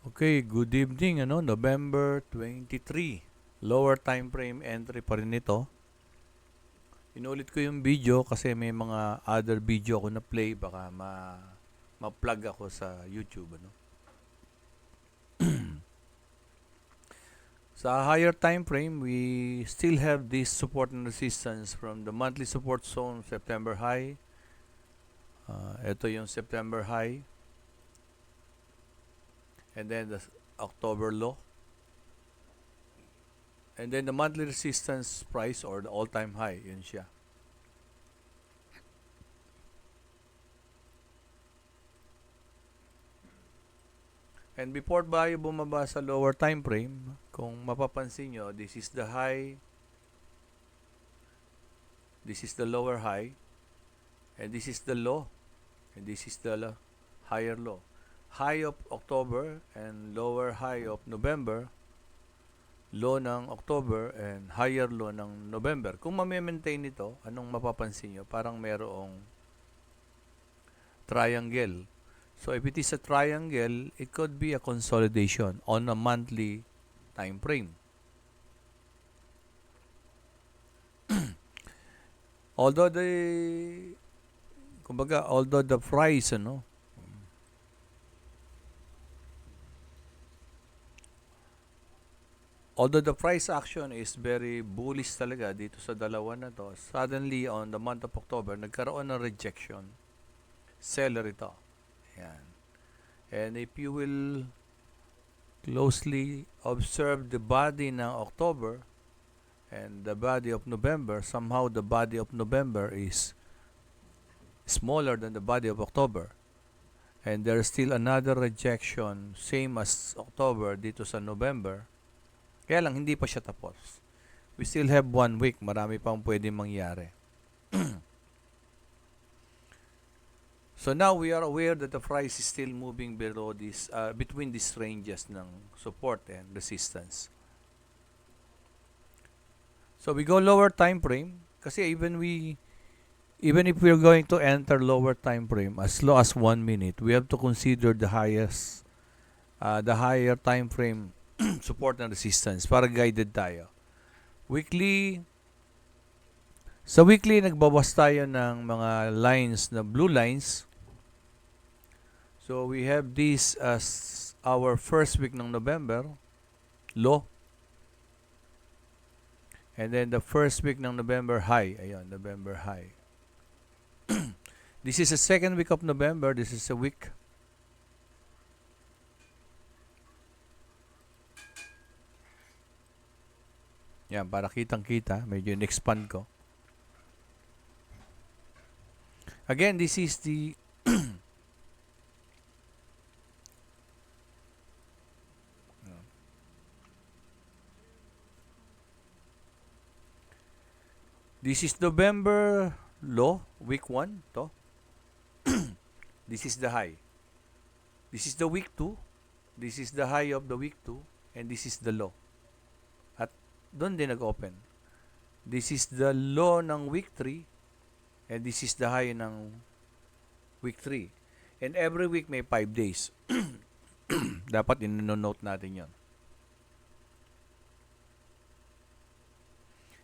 Okay, good evening, November 23. Lower time frame entry pa rin ito. Inulit ko yung video kasi may mga other video ako na play, baka ma-plug ako sa YouTube, Sa higher time frame, we still have this support and resistance from the monthly support zone, September high. Ito yung September high. And then the October low. And then the monthly resistance price or the all-time high, yun siya. And before tayo bumaba sa lower time frame, kung mapapansin nyo, this is the high, this is the lower high, and this is the low, and this is the higher low. High of October and lower high of November, low ng October and higher low ng November. Kung ma-maintain ito, anong mapapansin nyo? Parang merong triangle. So if it is a triangle, it could be a consolidation on a monthly time frame. Although the price, although the price action is very bullish talaga dito sa dalawa na to, suddenly on the month of October, nagkaroon ng rejection. Seller ito. Yan. And if you will closely observe the body ng October and the body of November, somehow the body of November is smaller than the body of October. And there's still another rejection, same as October, dito sa November. Kaya lang, hindi pa siya tapos. We still have 1 week. Marami pang pwede mangyari. So now we are aware that the price is still moving below this, between these ranges ng support and resistance. So we go lower time frame kasi even if we're going to enter lower time frame as low as 1 minute, we have to consider the higher time frame support and resistance para guided tayo. Sa weekly, nagbawas tayo ng mga lines na blue lines. So we have this as our first week ng November, low. And then the first week ng November, high. Ayun, November high. This is the second week of November. This is a week. Yan, para kitang-kita. Medyo in-expand ko. Again, this is the this is November low, week 1 to. This is the high. This is the week 2. This is the high of the week 2. And this is the low. At doon din nag-open. This is the low ng week 3. And this is the high ng week 3. And every week may 5 days. Dapat ino-note natin yon.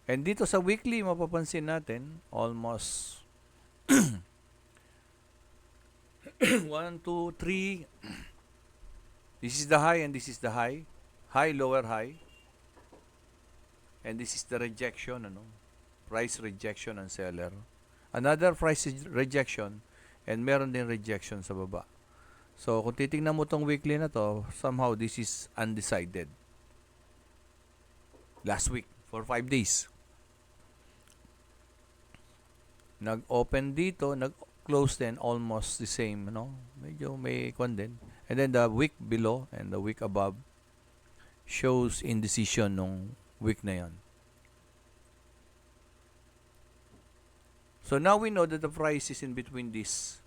And dito sa weekly, mapapansin natin, almost 1, 2, 3. This is the high and this is the high. High, lower high. And this is the rejection, price rejection ng seller. Another price rejection and meron din rejection sa baba. So, kung titingnan mo tong weekly na to, somehow this is undecided. Last week, for 5 days. Nag-open dito, nag-close din, almost the same, Medyo may kwan din. And then the week below and the week above shows indecision nung week na yon. So now we know that the price is in between these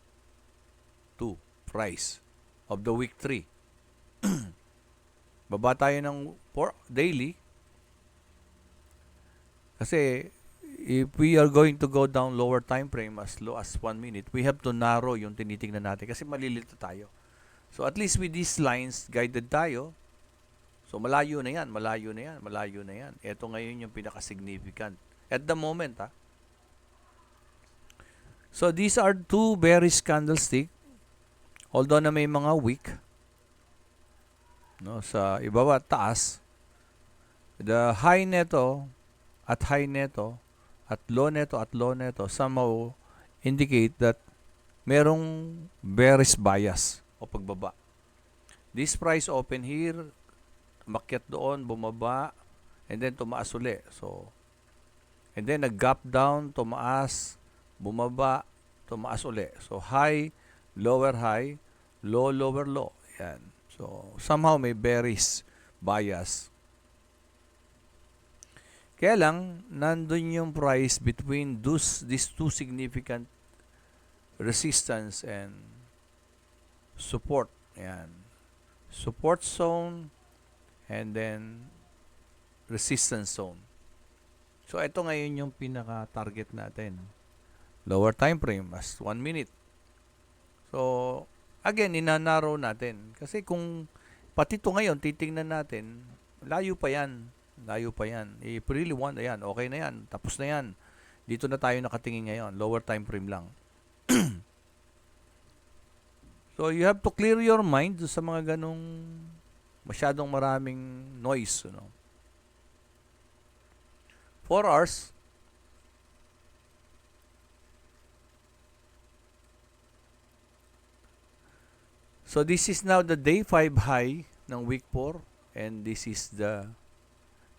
two price of the week 3. Baba tayo ng daily kasi if we are going to go down lower time frame as low as 1 minute, we have to narrow yung tinitingnan natin kasi malilito tayo. So at least with these lines, guided tayo. So malayo na yan, malayo na yan, malayo na yan. Ito ngayon yung pinaka-significant. At the moment, ha. So these are two bearish candlestick. Although na may mga weak, no, sa ibaba taas, the high neto at high neto at low neto somehow indicate that merong bearish bias o pagbaba. This price open here, makyat doon, bumaba, and then tumaas uli. So, and then nag-gap down, tumaas, bumaba, tumaas uli. So, high, lower high, low, lower low. Yan. So, somehow may bearish bias. Kaya lang, nandun yung price between these two significant resistance and support. Yan. Support zone and then resistance zone. So, ito ngayon yung pinaka-target natin. Lower time frame as 1 minute. So, again, inanarrow natin. Kasi kung pati ito ngayon, titingnan natin, layo pa yan. Layo pa yan. If really want, ayan, okay na yan. Tapos na yan. Dito na tayo nakatingin ngayon. Lower time frame lang. So, you have to clear your mind sa mga ganong masyadong maraming noise. 4 hours. So, this is now the day 5 high ng week 4 and this is the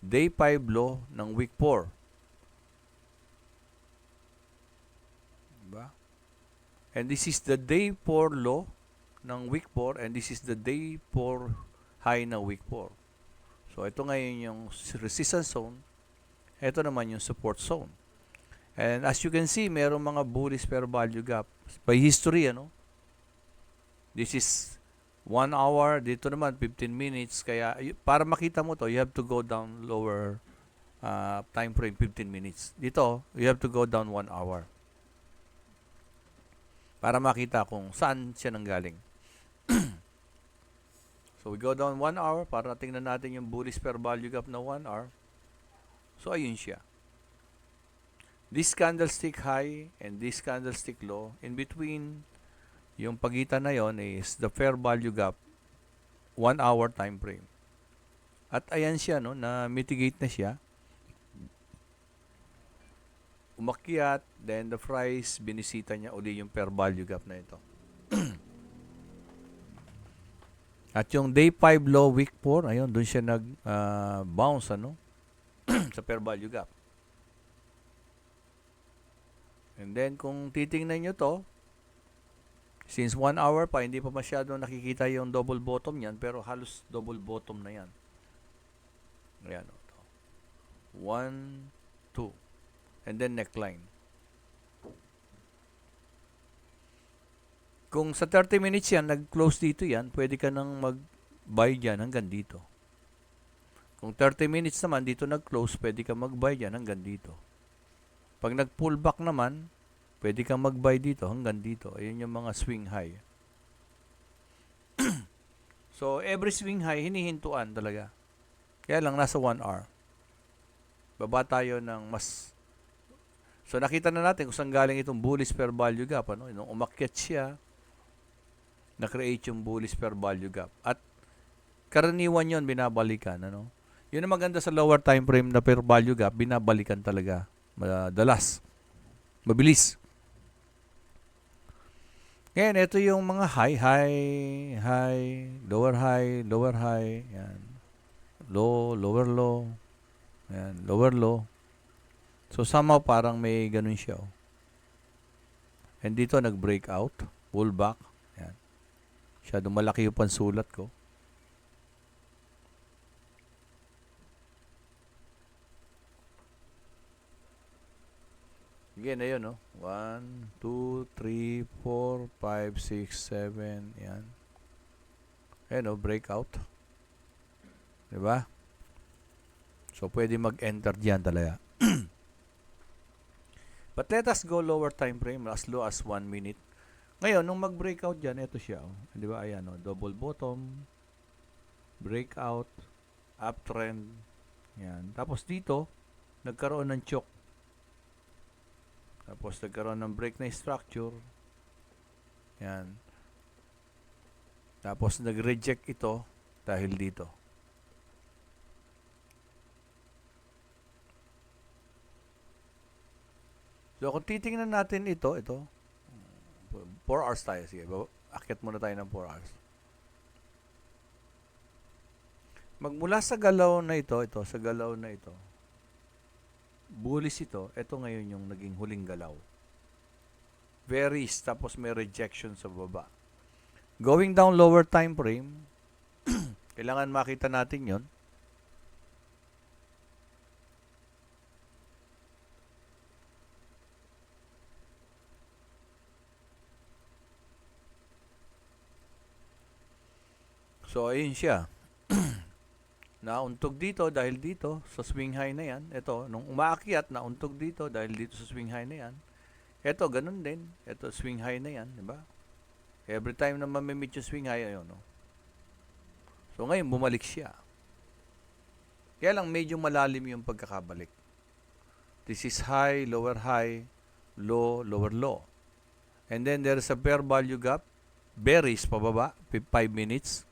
day 5 low ng week 4. Diba? And this is the day 4 low ng week 4 and this is the day 4 high ng week 4. So, ito ngayon yung resistance zone. Ito naman yung support zone. And as you can see, merong mga bullish fair value gap. By history, this is 1 hour. Dito naman, 15 minutes. Kaya, para makita mo to, you have to go down lower time frame, 15 minutes. Dito, you have to go down 1 hour. Para makita kung saan siya nanggaling. So, we go down 1 hour para tingnan natin yung bullish fair value gap na 1 hour. So, ayun siya. This candlestick high and this candlestick low, in between, yung pagitan na yon is the fair value gap, 1 hour time frame. At ayan siya, na mitigate na siya. Umakyat, then the price, binisita niya uli yung fair value gap na ito. At yung day 5 low, week 4, ayun, dun siya nag-bounce, sa fair value gap. And then, kung titingnan nyo to, since 1 hour pa, hindi pa masyado nakikita yung double bottom yan, pero halos double bottom na yan. Ayan, 1, 2. And then neckline. Kung sa 30 minutes yan, nag-close dito yan, pwede ka nang mag-buy dyan hanggang dito. Kung 30 minutes naman, dito nag-close, pwede ka mag-buy dyan hanggang dito. Pag nag-pull back naman, pwede kang mag-buy dito hanggang dito. Ayun yung mga swing high. So, every swing high, hinihintuan talaga. Kaya lang, nasa 1 hour. Baba tayo ng mas... So, nakita na natin kung saan galing itong bullish fair value gap. Nung umakyat siya, na-create yung bullish fair value gap. At karaniwan yon binabalikan. Yun ang maganda sa lower time frame na fair value gap, binabalikan talaga. Madalas. Mabilis. Ngayon, ito yung mga high, lower high, yan. Low, lower low, yan, lower low. So, somehow parang may ganun siya. And dito, nag-break out, pull back, yan. Masyadong malaki yung pansulat ko. Again, ayun, 1, 2, 3, 4, 5, 6, 7, yan. Ayun, breakout. Diba? So, pwede mag-enter diyan talaga. But let us go lower time frame, as low as 1 minute. Ngayon, nung mag-breakout dyan, ito siya. Oh. Di ba? Ayan, oh, double bottom, breakout, uptrend. Yan. Tapos dito, nagkaroon ng choke. Tapos nagkaroon ng break na structure. Yan. Tapos nag-reject ito dahil dito. So kung titingnan natin ito, 4 hours tayo. Sige, akit muna tayo ng 4 hours. Magmula sa galaw na ito, sa galaw na ito, bullish ito ngayon yung naging huling galaw. Varies, tapos may rejection sa baba. Going down lower time frame, kailangan makita natin yon. So, ayun siya. Nauntog dito dahil dito sa swing high na yan. Ito, nung umaakyat, nauntog dito dahil dito sa swing high na yan. Ito, ganun din. Ito, swing high na yan, di ba? Every time na mamimit yung swing high, ayun, no? So, ngayon, bumalik siya. Kaya lang, medyo malalim yung pagkakabalik. This is high, lower high, low, lower low. And then, there's a fair value gap. Bearish, pababa, 5 minutes.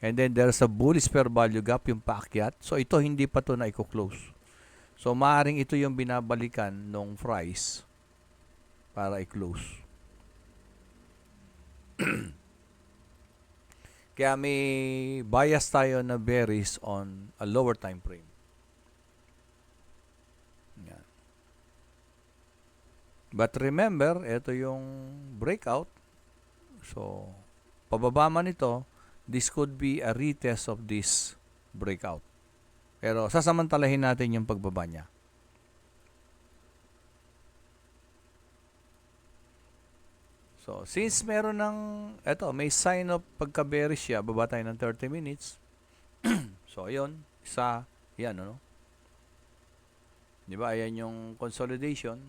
And then, there's a bullish fair value gap, yung paakyat. So, ito, hindi pa to na i-close. So, maaaring ito yung binabalikan ng price para i-close. Kaya may bias tayo na bearish on a lower time frame. Yan. But remember, ito yung breakout. So, pababa man ito, this could be a retest of this breakout. Pero sasamantalahin natin yung pagbaba niya. So, since meron ng, may sign of pagka-bearish siya, baba tayo ng 30 minutes. So, ayun, yan, ano? Di ba, ayan yung consolidation.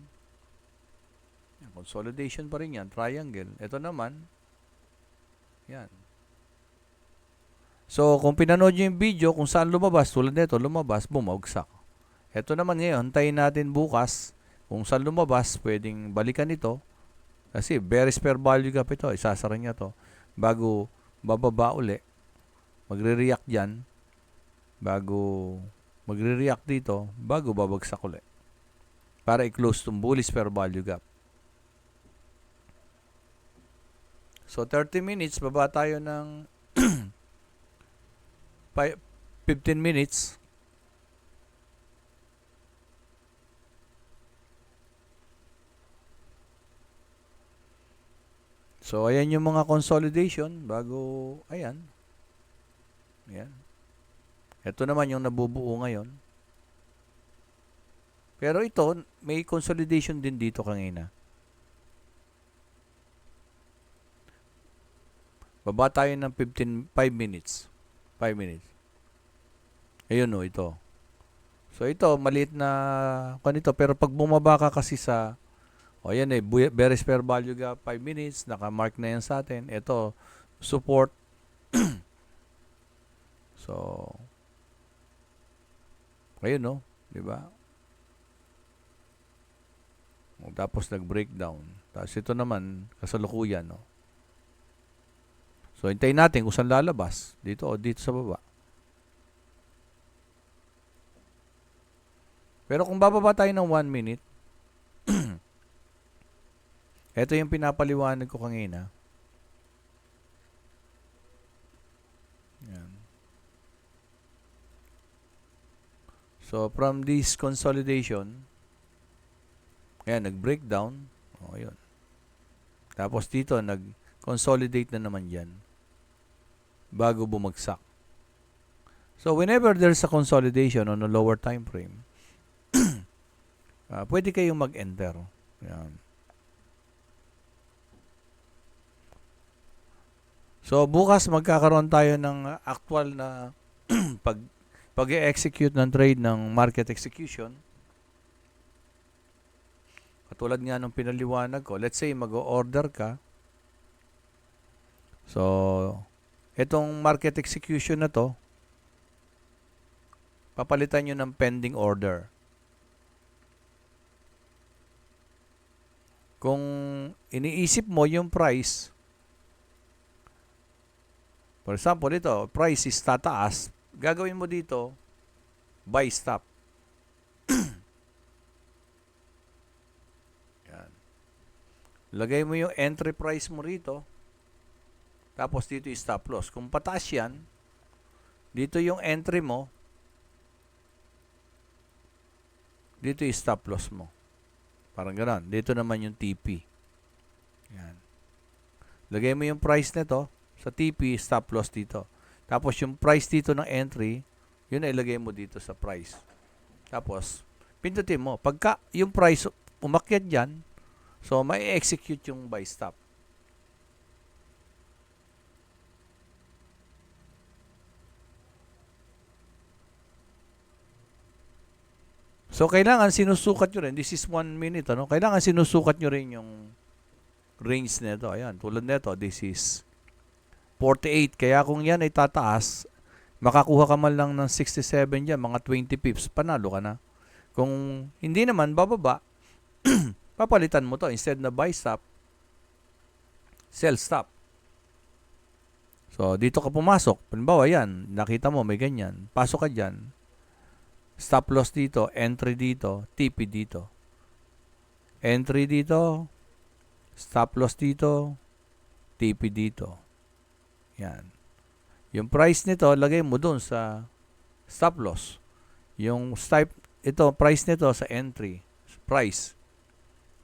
Consolidation pa rin yan, triangle. Ito naman, yan. So, kung pinanood nyo yung video, kung saan lumabas, tulad nito, lumabas, bumagsak. Ito naman ngayon, tayo natin bukas, kung saan lumabas, pwedeng balikan ito. Kasi, bearish fair value gap ito, isasara niya to bago bababa uli. Magre-react dyan, bago magre-react dito, bago babagsak uli. Para i-close itong bullish fair value gap. So, 30 minutes, baba tayo ng 15 minutes. So, ayan yung mga consolidation bago, ayan. Ayan. Ito naman yung nabubuo ngayon. Pero ito, may consolidation din dito kanina. Baba tayo ng 5 minutes. 5 minutes. Ayun o, ito. So, ito, maliit na kanito. Pero pag bumaba ka kasi sa, ayan bearish fair value gap, 5 minutes. Naka-mark na yan sa atin. Ito, support. So, ayun o. Diba? Tapos nag-breakdown. Tapos ito naman, kasalukuyan, no? So, hintayin natin kung saan lalabas. Dito o dito sa baba. Pero kung bababa tayo ng 1 minute, ito yung pinapaliwanag ko kanina. Yan. So, from this consolidation, ayan, nag-breakdown. O, yun. Tapos dito, nag-consolidate na naman yan bago bumagsak. So, whenever there's a consolidation on a lower time frame, pwede kayong mag-enter. Yan. So, bukas magkakaroon tayo ng actual na pag-execute ng trade ng market execution. Katulad nga nung pinaliwanag ko, let's say mag-order ka So, itong market execution na to, papalitan nyo ng pending order. Kung iniisip mo yung price, for example, ito, price is tataas, gagawin mo dito, buy stop. Yan. Lagay mo yung entry price mo rito, tapos dito yung stop loss. Kung pataas yan, dito yung entry mo, dito yung stop loss mo. Parang gano'n. Dito naman yung TP. Yan. Lagay mo yung price nito sa TP, stop loss dito. Tapos yung price dito ng entry, yun ay ilagay mo dito sa price. Tapos, pindutin mo. Pagka yung price umakyat dyan, so may execute yung buy stop. So, kailangan sinusukat nyo rin. This is 1 minute. Ano? Kailangan sinusukat nyo rin yung range nito. Ayan, tulad nito, this is 48. Kaya kung yan ay tataas, makakuha ka man lang ng 67 dyan, mga 20 pips, panalo ka na. Kung hindi naman, bababa, papalitan mo to. Instead na buy stop, sell stop. So, dito ka pumasok. Halimbawa yan, nakita mo may ganyan. Pasok ka dyan. Stop loss dito, entry dito, TP dito. Entry dito, stop loss dito, TP dito. Yan. Yung price nito, lagay mo dun sa stop loss. Yung price nito sa entry, price.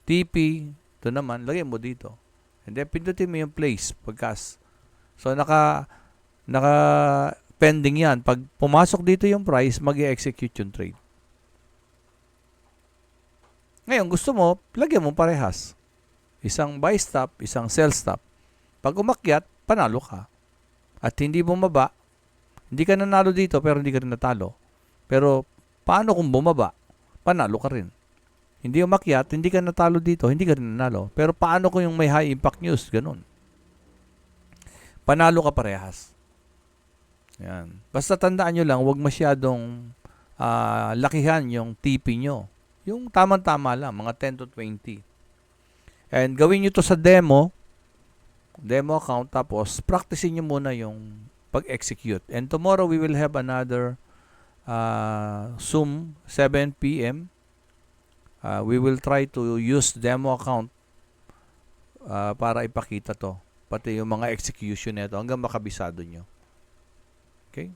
TP, ito naman, lagay mo dito. And then, pindutin mo yung place, pagkas. So, pending yan. Pag pumasok dito yung price, mag-execute yung trade. Ngayon, gusto mo, lagyan mo parehas. Isang buy stop, isang sell stop. Pag umakyat, panalo ka. At hindi bumaba, hindi ka nanalo dito pero hindi ka rin natalo. Pero paano kung bumaba? Panalo ka rin. Hindi umakyat, hindi ka natalo dito, hindi ka rin nanalo. Pero paano kung yung may high impact news? Ganun. Panalo ka parehas. Yan. Basta tandaan nyo lang, huwag masyadong lakihan yung TP nyo. Yung tamang-tama lang, mga 10 to 20. And gawin nyo to sa demo account, tapos practicein nyo muna yung pag-execute. And tomorrow we will have another Zoom, 7 p.m. We will try to use demo account para ipakita to. Pati yung mga execution nito hanggang makabisado nyo. Okay?